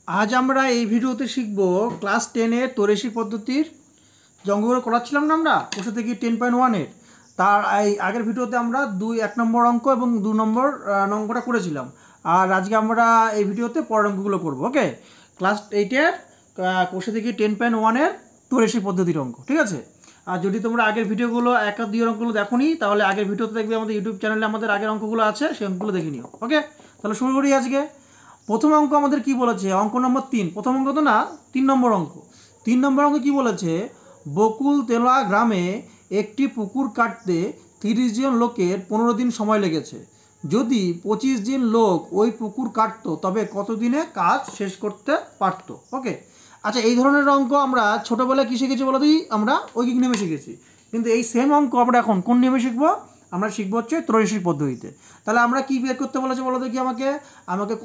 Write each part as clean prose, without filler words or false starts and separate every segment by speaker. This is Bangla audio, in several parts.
Speaker 1: আজ আমরা এই ভিডিওতে শিখব ক্লাস 10-এর তৈরাশি পদ্ধতির যে অঙ্কগুলো করাচ্ছিলাম না আমরা কোষে থেকে 10.1-এর তার এই আগের ভিডিওতে আমরা 1 নম্বর অঙ্ক এবং 2 নম্বর অঙ্কটা করেছিলাম। আর আজকে আমরা এই ভিডিওতে পরের অঙ্কগুলো করব। ওকে, ক্লাস 8-এর কোষে থেকে 10.1-এর তৈরাশি পদ্ধতির অঙ্ক, ঠিক আছে। আর যদি তোমরা আগের ভিডিওগুলো 1 আর 2 অঙ্কগুলো দেখোনি তাহলে আগের ভিডিওতে দেখবে আমাদের ইউটিউব চ্যানেলে আমাদের আগের অঙ্কগুলো আছে, সেই অঙ্কগুলো দেখে নিও। ওকে, তাহলে শুরু করি আজকে। প্রথম অঙ্ক আমাদের কি বলেছে, অঙ্ক নম্বর 3। প্রথম অঙ্ক তো না, 3 নম্বর অঙ্ক। 3 নম্বর অঙ্ক কি বলেছে, বকুলতলা গ্রামে একটি পুকুর কাটতে 30 জন লোকের 15 দিন সময় লেগেছে। যদি 25 জন লোক ওই পুকুর কাটতো তবে কত দিনে কাজ শেষ করতে পারতো। ওকে, আচ্ছা, এই ধরনের অঙ্ক আমরা ছোটোবেলায় কী শিখেছি বলো দিই, আমরা ঐকিক নিয়মে শিখেছি। কিন্তু এই সেম অঙ্ক আমরা এখন কোন নিয়মে শিখবো, আমরা শিখবো হচ্ছে ত্রৈমাসিক পদ্ধতিতে। তাহলে আমরা কি বের করতে বলেছে বলো দেখি, আমাকে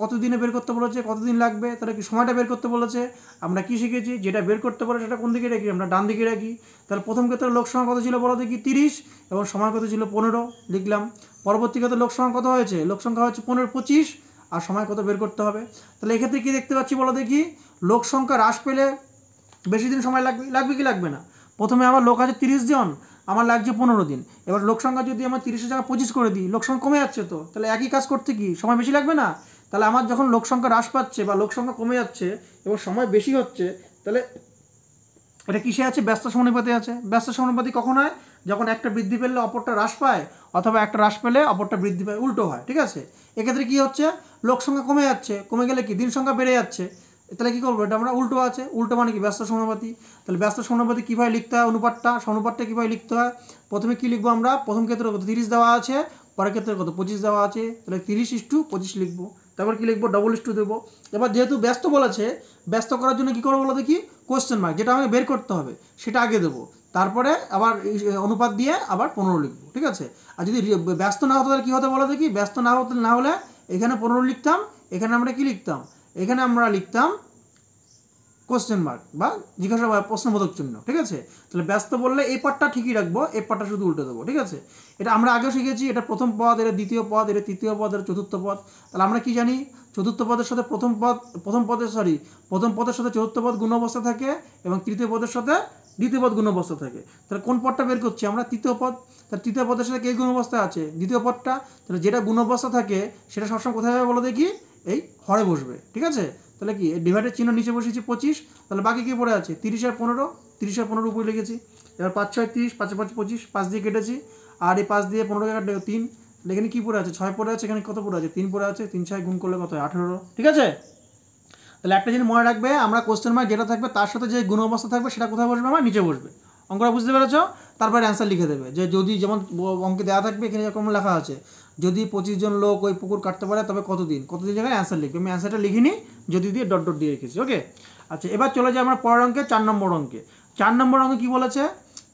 Speaker 1: কত দিনে বের করতে বলেছে, কত দিন লাগবে, তাহলে কি সময়টা বের করতে বলেছে। আমরা কি শিখেছি, যেটা বের করতে বলে সেটা কোন দিকে রাখি, আমরা ডান দিকে রাখি। তাহলে প্রথম ক্ষেত্রে লোক সংখ্যা কত ছিল বলো দেখি, 30, এবং সময় কত ছিল 15, লিখলাম। পরবর্তী ক্ষেত্রে লোক সংখ্যা কত হয়েছে, লোক সংখ্যা হচ্ছে 15, 25, আর সময় কত বের করতে হবে। তাহলে এক্ষেত্রে কী দেখতে পাচ্ছি বলো দেখি, লোক সংখ্যা হ্রাস পেলে বেশি দিন সময় লাগবে কি লাগবে না। প্রথমে আমার লোক আছে 30 জন, আমার লাগছে 15 দিন। এবার লোক সংখ্যা যদি আমার 30-এর জায়গায় 25 করে দিই, লোক সংখ্যা কমে যাচ্ছে, তো তাহলে একই কাজ করতে কি সময় বেশি লাগবে না। তাহলে আমার যখন লোক সংখ্যা হ্রাস পাচ্ছে বা লোক সংখ্যা কমে যাচ্ছে এবং সময় বেশি হচ্ছে, তাহলে এটা কিসে আছে, ব্যস্ত সমানুপাতে আছে। ব্যস্ত সমানুপাতি কখন হয়, যখন একটা বৃদ্ধি পেলে অপরটা হ্রাস পায়, অথবা একটা হ্রাস পেলে অপরটা বৃদ্ধি পায়, উল্টো হয়, ঠিক আছে। এক্ষেত্রে কী হচ্ছে, লোক সংখ্যা কমে যাচ্ছে, কমে গেলে কি দিন সংখ্যা বেড়ে যাচ্ছে, তাহলে কী করবো, এটা আমরা উল্টো আছে। উল্টো মানে কি, ব্যস্ত সমানুপাতি। তাহলে ব্যস্ত সমানুপাতি কীভাবে লিখতে হয়, অনুপাতটা কীভাবে লিখতে হয়। প্রথমে কী লিখবো আমরা, প্রথম ক্ষেত্রে কত 30 দেওয়া আছে, পরের ক্ষেত্রে কত 25 দেওয়া আছে, তাহলে 30:25 লিখবো। তারপর কি লিখবো, ডবল/2 দেবো। এবার যেহেতু ব্যস্ত বলেছে, ব্যস্ত করার জন্য কী করবো বলো দেখি, কোশ্চেন মার্ক, যেটা আমাকে বের করতে হবে সেটা আগে দেবো, তারপরে আবার অনুপাত দিয়ে আবার 15 লিখবো, ঠিক আছে। আর যদি ব্যস্ত না হতো তাহলে কী হতো বলো দেখি, ব্যস্ত না হলে এখানে 15 লিখতাম, এখানে আমরা কি লিখতাম, এখানে আমরা লিখতাম কোশ্চেন মার্ক বা জিজ্ঞাসা প্রশ্নবোধক চিহ্ন, ঠিক আছে। তাহলে ব্যস্ত বললে এই পার্টটা ঠিকই রাখবো, এই পার্টটা শুধু উল্টে দেবো, ঠিক আছে। এটা আমরা আগেও শিখেছি, এটা প্রথম পদ, এটা দ্বিতীয় পদ, এটা তৃতীয় পদ, এটা চতুর্থ পদ। তাহলে আমরা কি জানি, চতুর্থ পদের সাথে প্রথম পদের সাথে চতুর্থ পদ গুণ অবস্থা থাকে, এবং তৃতীয় পদের সাথে দ্বিতীয় পদ গুণ অবস্থা থাকে। তাহলে কোন পদটা বের করছি আমরা, তৃতীয় পদ। তাহলে তৃতীয় পদের সাথে কে গুণ অবস্থায় আছে, দ্বিতীয় পদটা। তাহলে যেটা গুণ অবস্থা থাকে সেটা সবসময় কোথায় যাবে বলো দেখি, এই হরে বসবে, ঠিক আছে। তাহলে কি ডিভাইডের চিহ্ন নিচে বসেছি 25, তাহলে বাকি কি পড়ে আছে 30 আর 15, 30 আর 15 উপরে লিখেছি। এবার 5 6 30, 5 5 25, 5 দিয়ে কেটেছি, আর এই 5 দিয়ে 15 কাটলে 3, এখানে কী পড়ে আছে 6 পড়ে আছে, এখানে কত পড়ে আছে 3 পড়ে আছে, 3 6 গুণ করলে কত হয় 18, ঠিক আছে। তাহলে একটা জিনিস মনে রাখবে, আমরা কোশ্চেন মার্ক যেটা থাকবে তার সাথে যে গুণ অবস্থা থাকবে সেটা কোথায় বসবে, আমার নিচে বসবে। অঙ্কটা বুঝতে পেরেছো। তারপরে অ্যান্সার লিখে দেবে, যে যদি যেমন অঙ্কে দেওয়া থাকবে এখানে যেরকম লেখা আছে, যদি 25 জন লোক ওই পুকুর কাটতে পারে তবে কতদিন জায়গায় অ্যান্সার লিখবে। আমি অ্যান্সারটা লিখিনি, যদি দিয়ে ডট ডট দিয়ে রেখেছি। ওকে, আচ্ছা, এবার চলে যাই আমরা পরের অঙ্কে, 4 নম্বর অঙ্কে। 4 নম্বর অঙ্কে কী বলেছে,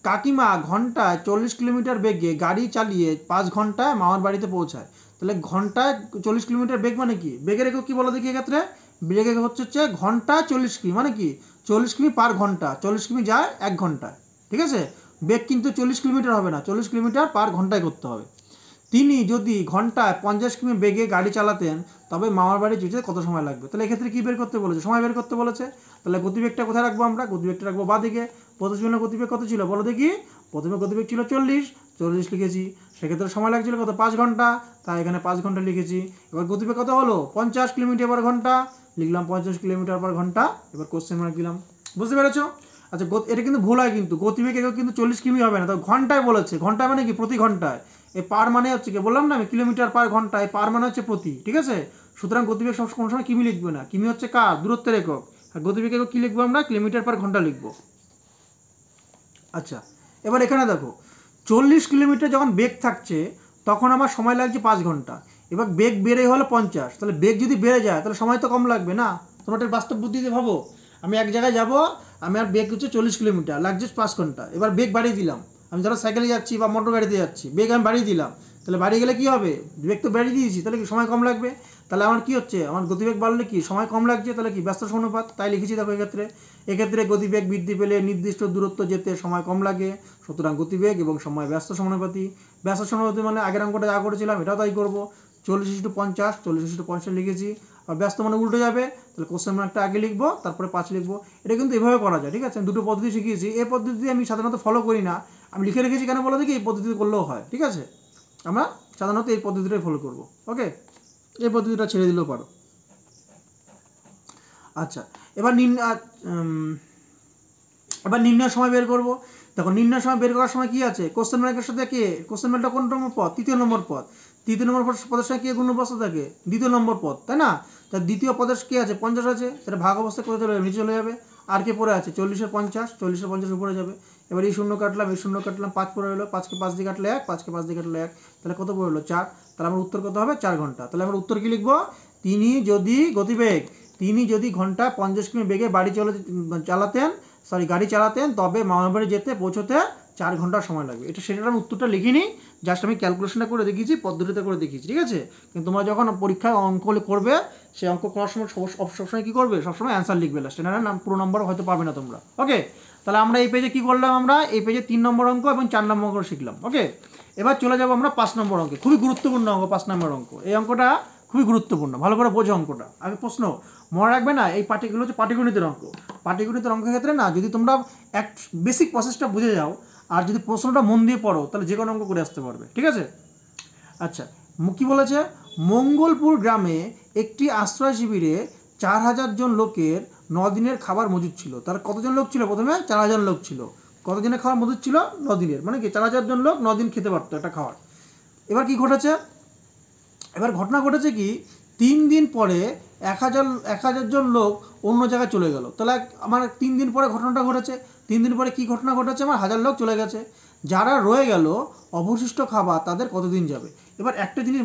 Speaker 1: কাকিমা ঘন্টায় 40 কিলোমিটার বেগে গাড়ি চালিয়ে 5 ঘন্টায় মামার বাড়িতে পৌঁছায়। তাহলে ঘন্টায় 40 কিলোমিটার বেগ মানে কি, বেগের একক কী বলো দেখি, এক্ষেত্রে বেগ একক হচ্ছে ঘন্টায় 40 কিমি, মানে কি 40 কিমি পার ঘন্টা, 40 কিমি যায় 1 ঘন্টায়, ঠিক আছে। বেগ কিন্তু 40 কিলোমিটার হবে না, 40 কিলোমিটার পার ঘন্টায় করতে হবে। তিনি যদি ঘন্টায় 50 কিমি বেগে গাড়ি চালাতেন তবে মামার বাড়ি যেতে কত সময় লাগবে। তাহলে এক্ষেত্রে কী বের করতে বলেছে, সময় বের করতে বলেছে। তাহলে গতিবেগটা কোথায় রাখবো আমরা, গতিবেগটা রাখবো বাঁদিকে। প্রথমে গতিবেগ কত ছিল বলো দেখি, প্রথমে গতিবেগ ছিল 40 লিখেছি, সেক্ষেত্রে সময় লাগছিল কত 5 ঘন্টা, তাই এখানে 5 ঘন্টা লিখেছি। এবার গতিবেগ কত হলো 50 কিলোমিটার পার ঘন্টা, লিখলাম 50 কিলোমিটার পার ঘন্টা, এবার কোশ্চেন মার্ক দিলাম। বুঝতে পেরেছো। আচ্ছা, এটা কিন্তু ভুল হয়, কিন্তু গতিবেগ একক কিন্তু 40 কিমি হবে না, তো ঘন্টায় বলেছে, ঘন্টায় মানে কি প্রতি ঘন্টায়, এই পার মানে হচ্ছে কি বললাম না আমি, কিলোমিটার পার ঘন্টা, এই পার মানে হচ্ছে প্রতি, ঠিক আছে। সুতরাং গতিবেগ সব কোনো সময় কিমি লিখবে না, কিমি হচ্ছে কার, দূরত্বের একক, আর গতিবেগ একক কী লিখবো আমরা, কিলোমিটার পার ঘন্টা লিখবো। আচ্ছা, এবার এখানে দেখো 40 কিলোমিটার যখন বেগ থাকছে তখন আমার সময় লাগছে 5 ঘন্টা। এবার বেগ বেড়ে হলো 50, তাহলে বেগ যদি বেড়ে যায় তাহলে সময় তো কম লাগবে না। তোমরা একটা বাস্তব বুদ্ধিতে ভাবো, আমি এক জায়গায় যাব, আমার বেগ হচ্ছে 40 কিলোমিটার, লাগছে 5 ঘন্টা, এবার বেগ বাড়িয়ে দিলাম, আমি ধরো সাইকেলে যাচ্ছি বা মোটর গাড়িতে যাচ্ছি, বেগ আমি বাড়িয়ে দিলাম, তাহলে বাড়িয়ে গেলে কী হবে, বেগ তো বাড়িয়ে দিয়েছি, তাহলে কি সময় কম লাগবে। তাহলে আমার কী হচ্ছে, আমার গতিবেগ বাড়লে কি সময় কম লাগছে, তাহলে কি ব্যস্ত সমানুপাত, তাই লিখেছি। দেখো এক্ষেত্রে গতিবেগ বৃদ্ধি পেলে নির্দিষ্ট দূরত্ব যেতে সময় কম লাগে, সুতরাং গতিবেগ এবং সময় ব্যস্ত সমানুপাতি। ব্যস্ত সমানুপাতি মানে আগের অঙ্কটা যা করেছিলাম এটাও তাই করবো, 40:50, 40:50 লিখেছি। আর ব্যস্ত মানে উল্টে যাবে, তাহলে কোশ্চেন মার্কটা আগে লিখবো, তারপরে 5 লিখবো। এটা কিন্তু এভাবে করা যায়, ঠিক আছে? আমি দুটো পদ্ধতি শিখিয়েছি। এই পদ্ধতি আমি সাধারণত ফলো করি না, আমি লিখে রেখেছি কেন বলে দেখি, এই পদ্ধতি করলেও হয়, ঠিক আছে? আমরা সাধারণত এই পদ্ধতিটাই ফলো করব। ওকে, এই পদ্ধতিটা ছেড়ে দিলেও পারো। আচ্ছা, এবার নির্ণয় সময় বের করব। দেখো নির্ণয় সময় বের করার সময় কি আছে, কোশ্চেন মার্কের সাথে কে, কোশ্চেন মার্কটা কোন নম্বর পদ, তৃতীয় নম্বর পদ। তৃতীয় নম্বর পদের সাথে কে গুণ অবস্থা থাকে, দ্বিতীয় নম্বর পদ, তাই না? তার দ্বিতীয় পদের কে আছে, 50 আছে, তাহলে ভাগ অবস্থায় কোথায় চলে যাবে, নিচে চলে যাবে। আর কে পড়ে আছে, 40-এর 50, 40-এর 50 উপরে যাবে। এবার এই শূন্য কাটলাম, 5 পড়ে হলো, 5কে 5 দিয়ে কাটলে 1, 5কে 5 দিয়ে কাটলে 1, তাহলে কত পড়ে হলো 4। তাহলে আমার উত্তর কত হবে, 4 ঘন্টা। তাহলে আমরা উত্তর কি লিখবো, তিনি যদি ঘন্টায় 50 কিমি বেগে গাড়ি চালাতেন তবে মামাবাড়ি যেতে পৌঁছতে 4 ঘন্টা সময় লাগবে। সেটার আমি উত্তরটা লিখিনি, জাস্ট আমি ক্যালকুলেশনটা করে দেখিয়েছি, পদ্ধতিটা করে দেখিয়েছি, ঠিক আছে? কিন্তু তোমরা যখন পরীক্ষায় অঙ্ক করবে, সেই অঙ্ক করার সময় সবসময় কী করবে, সবসময় অ্যান্সার লিখবে লাস্টে, না পুরো নম্বর হয়তো পাবে না তোমরা। ওকে, তাহলে আমরা এই পেজে কী করলাম, আমরা এই পেজে 3 নম্বর অঙ্ক এবং 4 নম্বর অঙ্ক শিখলাম। ওকে, এবার চলে যাবো আমরা 5 নম্বর অঙ্কে। খুবই গুরুত্বপূর্ণ অঙ্ক 5 নম্বর অঙ্ক। এই অঙ্কটা খুবই গুরুত্বপূর্ণ, ভালো করে বোঝো অঙ্কটা। আগে প্রশ্ন মনে রাখবে না, এই পাটিগুলো হচ্ছে পাটিগণিতের অঙ্ক। পাটিগণিতের অঙ্কের ক্ষেত্রে না, যদি তোমরা এক বেসিক প্রসেসটা বুঝে যাও আর যদি প্রশ্নটা মন দিয়ে পড়ো, তাহলে যে কোনো অঙ্ক করে আসতে পারবে, ঠিক আছে? আচ্ছা, কী বলেছে, মঙ্গলপুর গ্রামে একটি আশ্রয় শিবিরে 4000 জন লোকের 9 দিনের খাবার মজুদ ছিল। তার কতজন লোক ছিল, প্রথমে 4000 লোক ছিল। কত দিনের খাবার মজুদ ছিল, 9 দিনের, মানে কি 4000 জন লোক 9 দিন খেতে পারতো একটা খাবার। এবার কি ঘটেছে, এবার ঘটনা ঘটেছে কি, 3 দিন পরে 1000 জন লোক অন্য জায়গায় চলে গেল। তাহলে আমার 3 দিন পরে ঘটনাটা ঘটেছে। 3 দিন পরে কি ঘটনা ঘটেছে, আমার 1000 লোক চলে গেছে। যারা রয়ে গেল অবশিষ্ট খাবার তাদের কতদিন যাবে। এবার একটা জিনিস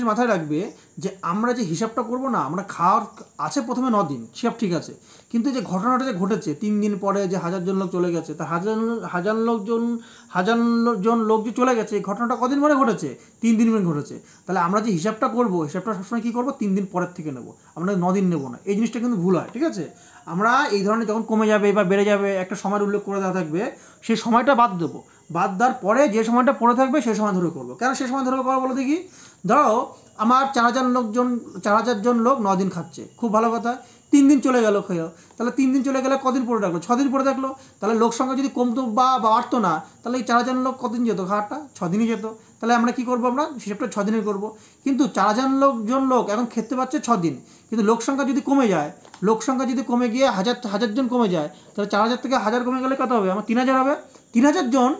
Speaker 1: মাথায় রাখবে যে আমরা যে হিসাবটা করব না, আমরা খাওয়ার আছে প্রথমে 9 দিন, সব ঠিক আছে, কিন্তু যে ঘটনাটা যে ঘটেছে 3 দিন পরে যে 1000 জন লোক চলে গেছে, তা হাজার জন লোক যে চলে গেছে, এই ঘটনাটা কদিন পরে ঘটেছে, 3 দিন পরে ঘটেছে। তাহলে আমরা যে হিসাবটা করব, হিসাবটা সবসময় কী করবো, 3 দিন পরের থেকে নেব, আমরা 9 দিন নেব না। এই জিনিসটা কিন্তু ভুল হয়, ঠিক আছে? আমরা এই ধরনের যখন কমে যাবে বা বেড়ে যাবে, একটা সময়ের উল্লেখ করে দেওয়া থাকবে, সেই সময়টা বাদ দেবো। বাদ দেওয়ার পরে যে সময়টা পড়ে থাকবে সেই সময় ধরে করবো। কেন সেই সময় ধরে করবো বলো দেখি। ধরো আমার 4000 জন লোক 9 দিন খাচ্ছে, খুব ভালো কথা। 3 দিন চলে গেল খেয়েও, তাহলে 3 দিন চলে গেলে কদিন পড়ে থাকলো, 6 দিন পড়ে থাকলো। তাহলে লোক সংখ্যা যদি কমতো বা বাড়তো না, তাহলে এই 4000 লোক কদিন যেত, খাওয়াটা 6 দিনই যেত। তাহলে আমরা কী করবো, আমরা হিসাবটা 6 দিনের করবো। কিন্তু 4000 লোক এখন খেতে পাচ্ছে 6 দিন, কিন্তু লোক সংখ্যা যদি কমে যায়, লোক সংখ্যা যদি কমে গিয়ে হাজার জন কমে যায়, তাহলে 4000 থেকে 1000 কমে গেলে কত হবে, আমার 3000 হবে। 3000 জন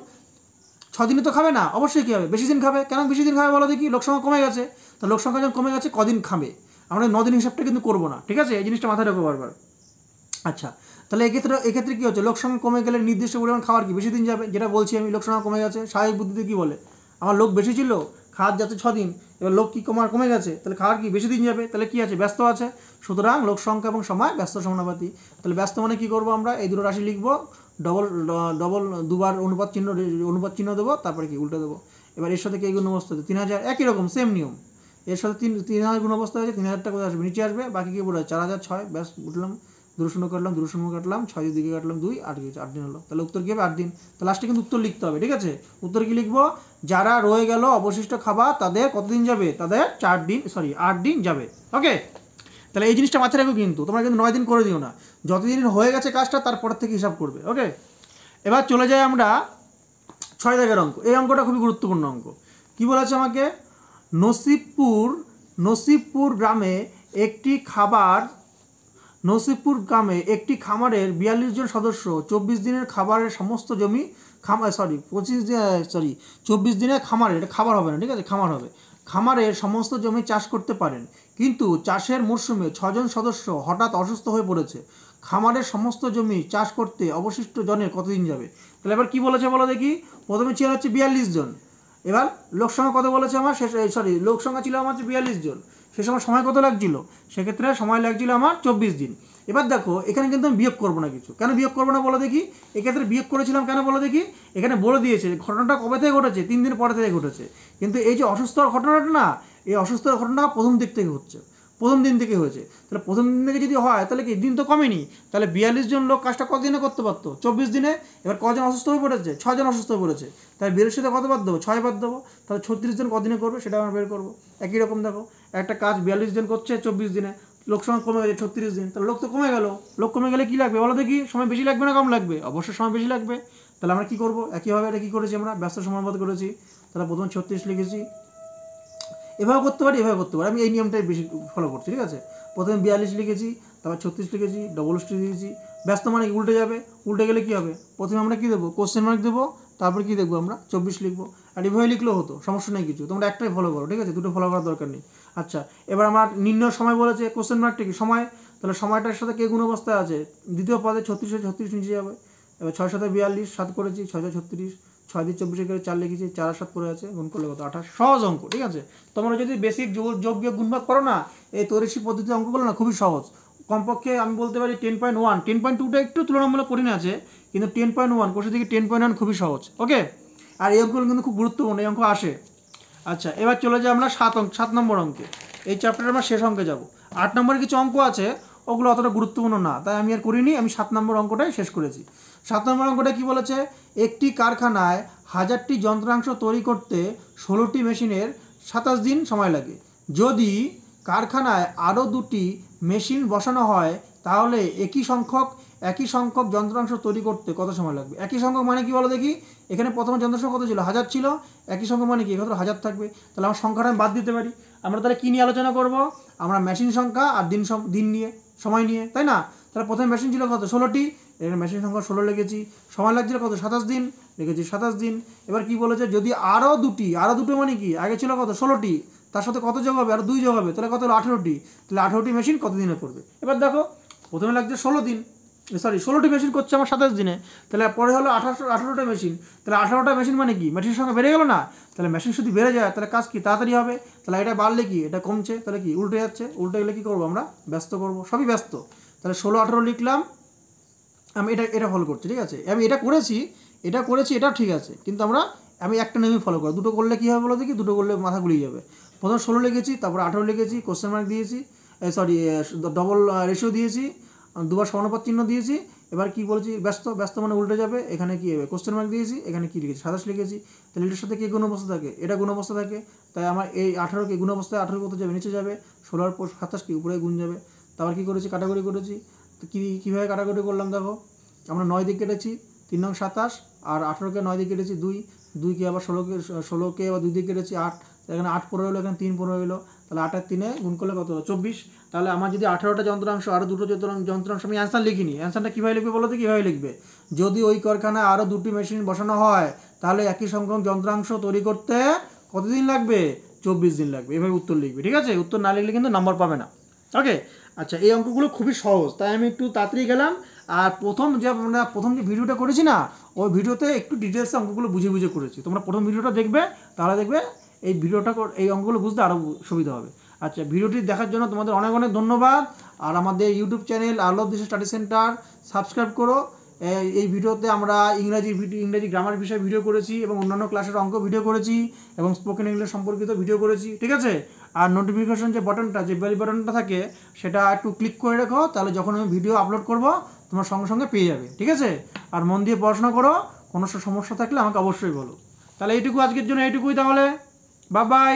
Speaker 1: 6 দিনে তো খাবে না, অবশ্যই কী হবে, বেশি দিন খাবে। কেন বেশি দিন খাবে বলো দেখি, লোক সংখ্যা কমে গেছে। তো লোক সংখ্যা যখন কমে গেছে, কদিন খাবে, আমরা 9 দিন হিসাবটা কিন্তু করবো না, ঠিক আছে? এই জিনিসটা মাথায় রাখবো বারবার। আচ্ছা, তাহলে এক্ষেত্রে কী হচ্ছে, লোক সংখ্যা কমে গেলে নির্দিষ্ট পরিমাণ খাবার কি বেশি দিন যাবে, যেটা বলছি আমি, লোক সংখ্যা কমে গেছে। স্বাভাবিক বুদ্ধিতে কী বলে, আমার লোক বেশি ছিল, খাওয়ার যাচ্ছে 6 দিন, এবার লোক কি কমে গেছে, তাহলে খাওয়ার কি বেশি দিন যাবে, তাহলে কি আছে, ব্যস্ত আছে। সুতরাং লোক সংখ্যা এবং সময় ব্যস্ত সমানুপাতি। তাহলে ব্যস্ত মানে কী করবো, আমরা এই দুটো রাশি লিখবো, ডবল দুবার অনুপাত চিহ্ন দেবো, তারপরে কি উল্টে দেবো। এবার এর সাথে কে গুণ অবস্থা হচ্ছে 3000, একই রকম সেম নিয়ম। এর সাথে 3000 গুণ অবস্থা হয়েছে, 3000টা কোথায় আসবে, নিচে আসবে। বাকি কি বলে 4006, ব্যাস উঠলাম, 2 কাটলাম 6 দিকে কাটলাম 2, 8 দিন হলো। তাহলে উত্তর কী হবে, 8 দিন। তো লাস্টে কিন্তু উত্তর লিখতে হবে, ঠিক আছে? উত্তর কি লিখবো, যারা রয়ে গেল অবশিষ্ট খাবার তাদের কতদিন যাবে, তাদের 8 দিন যাবে। ওকে, তাহলে এই জিনিসটা মাথায় রাখো, কিন্তু তোমরা কিন্তু 9 দিন করে দিও না, যতদিন হয়ে গেছে কাজটা তারপরের থেকে হিসাব করবে। ওকে, এবার চলে যাই আমরা 6 দাগের অঙ্ক। এই অঙ্কটা খুবই গুরুত্বপূর্ণ অঙ্ক। কি বলেছে আমাকে, নসিবপুর গ্রামে একটি খামারের 42 জন সদস্য 24 দিনের খাবারের সমস্ত জমি 24 দিনের খামারের, এটা খাবার হবে না, ঠিক আছে, খামার হবে, খামারের সমস্ত জমি চাষ করতে পারেন। কিন্তু চাষের মরশুমে 6 জন সদস্য হঠাৎ অসুস্থ হয়ে পড়েছে। খামারের সমস্ত জমি চাষ করতে অবশিষ্ট জনের কতদিন যাবে। তাহলে এবার কী বলেছে বলো দেখি। প্রথমে ছিল হচ্ছে 42 জন, এবার লোক সংখ্যা কত বলেছে আমার, লোক সংখ্যা ছিল আমার 42 জন, সে সময় কত লাগছিল, সেক্ষেত্রে সময় লাগছিল আমার 24 দিন। এবার দেখো এখানে কিন্তু আমি বিয়োগ করবো না কিছু। কেন বিয়োগ করবো না বলো দেখি, এক্ষেত্রে বিয়োগ করেছিলাম কেন বলো দেখি, এখানে বলে দিয়েছে ঘটনাটা কবে থেকে ঘটেছে, 3 দিন পরে থেকে ঘটেছে। কিন্তু এই যে অসুস্থ ঘটনাটা না, এই অসুস্থ ঘটনাটা প্রথম দিক থেকে হচ্ছে, প্রথম দিন থেকে হয়েছে। তাহলে প্রথম দিন থেকে যদি হয় তাহলে কি দিন তো কমেনি, তাহলে 42 জন লোক কাজটা কতদিনে করতে পারতো? 24 দিনে। এবার কজন অসুস্থ হয়ে পড়েছে? 6 জন অসুস্থ হয়ে পড়েছে, তাই 42 সাথে কত বাদ দেবো? 6 বাদ দেবো, তাহলে 36 জন কদিনে করবে সেটা আমরা বের করবো। একই রকম দেখো, একটা কাজ 42 জন করছে 24 দিনে, লোক সময় কমে গেছে 36 দিন, তাহলে লোক তো কমে গেল। লোক কমে গেলে কী লাগবে বলো দেখি? সময় বেশি লাগবে না কম লাগবে? অবশ্যই সময় বেশি লাগবে। তাহলে আমরা কী করবো? একইভাবে এটা কী করেছি আমরা? ব্যস্ত সমানুপাত করেছি। তাহলে প্রথমে 36 লিখেছি, এভাবে করতে পারি, এভাবে করতে পারি, আমি এই নিয়মটাই বেশি ফলো করছি, ঠিক আছে। প্রথমে 42 লিখেছি, তারপর 36 লিখেছি, ডবল স্টি দিয়েছি। ব্যস্ত মানে কি উল্টে যাবে, উল্টে গেলে কী হবে? প্রথমে আমরা কী দেবো? কোশ্চেন মার্ক দেবো, তারপর কী দেখবো আমরা? 24 লিখবো। আর এভাবে লিখলেও হতো, সমস্যা নেই কিছু, তোমরা একটাই ফলো করো, ঠিক আছে, দুটো ফলো করার দরকার নেই। আচ্ছা, এবার আমার নির্ণয় সময় বলেছে, কোশ্চেন মার্কটা কি সময়, তাহলে সময়টার সাথে কে গুণ অবস্থায় আছে? দ্বিতীয় পদে 36 নিচে যাবে। এবার 6 7 42, 7 করেছি, 6 6 36, 6 দিয়ে 24 করে 4 লিখেছি, 4 আর 7 পড়ে আছে, গুণ করলে কত? 28। সহজ অঙ্ক, ঠিক আছে। তোমরা যদি বেসিক যোগ বিয়োগ গুণভাগ করো না, এই তৈরিশী পদ্ধতি অঙ্কগুলো না খুবই সহজ। কমপক্ষে আমি বলতে পারি 10.1, 10.2টা একটু তুলনামূলক কঠিন আছে, কিন্তু 10.1 কোষে থেকে 10.1 খুবই সহজ। ওকে, আর এই অঙ্কগুলো কিন্তু খুব গুরুত্বপূর্ণ, এই অঙ্ক আসে। আচ্ছা, এবার চলে যাই আমরা 7 নম্বর অঙ্কে। এই চ্যাপ্টারে আমরা শেষ অঙ্কে যাব। 8 নম্বরে কিছু অঙ্ক আছে, ওগুলো অতটা গুরুত্বপূর্ণ না, তাই আমি আর করিনি, আমি 7 নম্বর অঙ্কটাই শেষ করেছি। 7 নম্বর অঙ্কটা কী বলেছে? একটি কারখানায় 1000টি যন্ত্রাংশ তৈরি করতে 16টি মেশিনের 27 দিন সময় লাগে। যদি কারখানায় আরও 2টি মেশিন বসানো হয় তাহলে একই সংখ্যক যন্ত্রাংশ তৈরি করতে কত সময় লাগবে? একই সংখ্যক মানে কি বলো দেখি? এখানে প্রথমে যন্ত্রাংশ কত ছিল? 1000 ছিল। একই সংখ্যক মানে কি? এখানে 1000 থাকবে, তাহলে আমার সংখ্যাটা আমি বাদ দিতে পারি। আমরা তাহলে কী নিয়ে আলোচনা করব? আমরা মেশিন সংখ্যা আর দিন নিয়ে, সময় নিয়ে, তাই না? তাহলে প্রথমে মেশিন ছিল কত? 16টি, এখানে মেশিন সংখ্যা 16 লিখেছি। সময় লাগছিল কত? 27 দিন, লিখেছি 27 দিন। এবার কি বলেছে? যদি আরও দুটো মানে কি? আগে ছিল কত? 16টি, তার সাথে কত যোগ হবে? আর 2 যোগ হবে, তাহলে কত হলো? 18টি। তাহলে 18টি মেশিন কত দিনে করবে? এবার দেখো, প্রথমে লাগছে 16টি মেশিন করছে আমার 27 দিনে, তাহলে পরে হলো 18টা মেশিন। তাহলে 18টা মেশিন মানে কি? মেশিনের সংখ্যা বেড়ে গেল না? তাহলে মেশিন যদি বেড়ে যায় তাহলে কাজ কি তাড়াতাড়ি হবে। তাহলে এটা বাড়লে কি? এটা কমছে, তাহলে কি উল্টে যাচ্ছে। উল্টে গেলে কী করবো আমরা? ব্যস্ত করবো, সবই ব্যস্ত। তাহলে 16 18 লিখলাম, আমি এটা ফলো করছি, ঠিক আছে। আমি এটা করেছি, এটাও ঠিক আছে, কিন্তু আমি একটা নিয়মই ফলো করি। দুটো করলে কী হবে বলো দেখি? দুটো করলে মাথা গুলিয়ে যাবে। প্রথমে 16 লিখেছি, তারপর 18 লিখেছি, কোশ্চেন মার্ক দিয়েছি, ডবল রেশিও দিয়েছি, দুবার সমানুপাত চিহ্ন দিয়েছি। এবার কি বলছি? ব্যস্ত মানে উল্টে যাবে, এখানে কী হবে? কোশ্চেন মার্ক দিয়েছি, এখানে কী লিখেছি? 27 লিখেছি। তাহলে এটার সাথে কে গুণ অবস্থা থাকে? এটা গুণ অবস্থা থাকে, তাই আমার এই 18কে গুণ অবস্থায় 18 কত যাবে? নিচে যাবে। 16 আর 27 কি উপরে গুণ যাবে। তারপর কী করেছি? কাটাকুটি করেছি। তো কীভাবে কাটাকুটি করলাম দেখো, আমরা 9 দিক কেটেছি, 3 নং 27, আর 18কে 9 দিক কেটেছি 2কে আবার 16কে আবার 2 দিক কেটেছি 8, এখানে 8 পড়ে হলো, এখানে 3 পড়ে হলো, তাহলে 8 আর 3 গুণ করলে কত হলো? 24। তাহলে আমার যদি 18টা যন্ত্রাংশ আরও 2টো যন্ত্রাংশ, আমি অ্যান্সার লিখিনি। অ্যান্সারটা কীভাবে লিখবে বলো তো? কীভাবে লিখবে? যদি ওই কারখানায় আরও 2টি মেশিন বসানো হয় তাহলে একই সংখ্যক যন্ত্রাংশ তৈরি করতে কতদিন লাগবে? 24 দিন লাগবে। এভাবে উত্তর লিখবে, ঠিক আছে। উত্তর না লিখলে কিন্তু নাম্বার পাবে না। ওকে, আচ্ছা, এই অঙ্কগুলো খুবই সহজ, তাই আমি একটু তাড়াতাড়ি গেলাম। আর প্রথম যে ভিডিওটা করেছি না, ওই ভিডিওতে একটু ডিটেলসে অঙ্কগুলো বুঝে করেছি। তোমরা প্রথম ভিডিওটা দেখবে, তাহলে দেখবে এই অঙ্কগুলো বুঝতে আরও সুবিধা হবে। আচ্ছা, ভিডিওটি দেখার জন্য তোমাদের অনেক অনেক ধন্যবাদ। আর আমাদের YouTube channel Al of this study centre subscribe করো। এই ভিডিওতে আমরা ইংরাজি গ্রামার বিষয়ে ভিডিও করেছি, এবং অন্যান্য ক্লাসের অঙ্ক ভিডিও করেছি, এবং স্পোকেন ইংলিশ সম্পর্কিত ভিডিও করেছি, ঠিক আছে। আর নোটিফিকেশন যে বেল বাটনটা থাকে, সেটা একটু ক্লিক করে রেখো, তাহলে যখন আমি ভিডিও আপলোড করব তোমরা সঙ্গে সঙ্গে পেয়ে যাবে, ঠিক আছে। আর মন দিয়ে পড়াশোনা করো, কোনো সমস্যা থাকলে আমাকে অবশ্যই বলো। তাহলে আজকের জন্য এইটুকুই, তাহলে বাই বাই।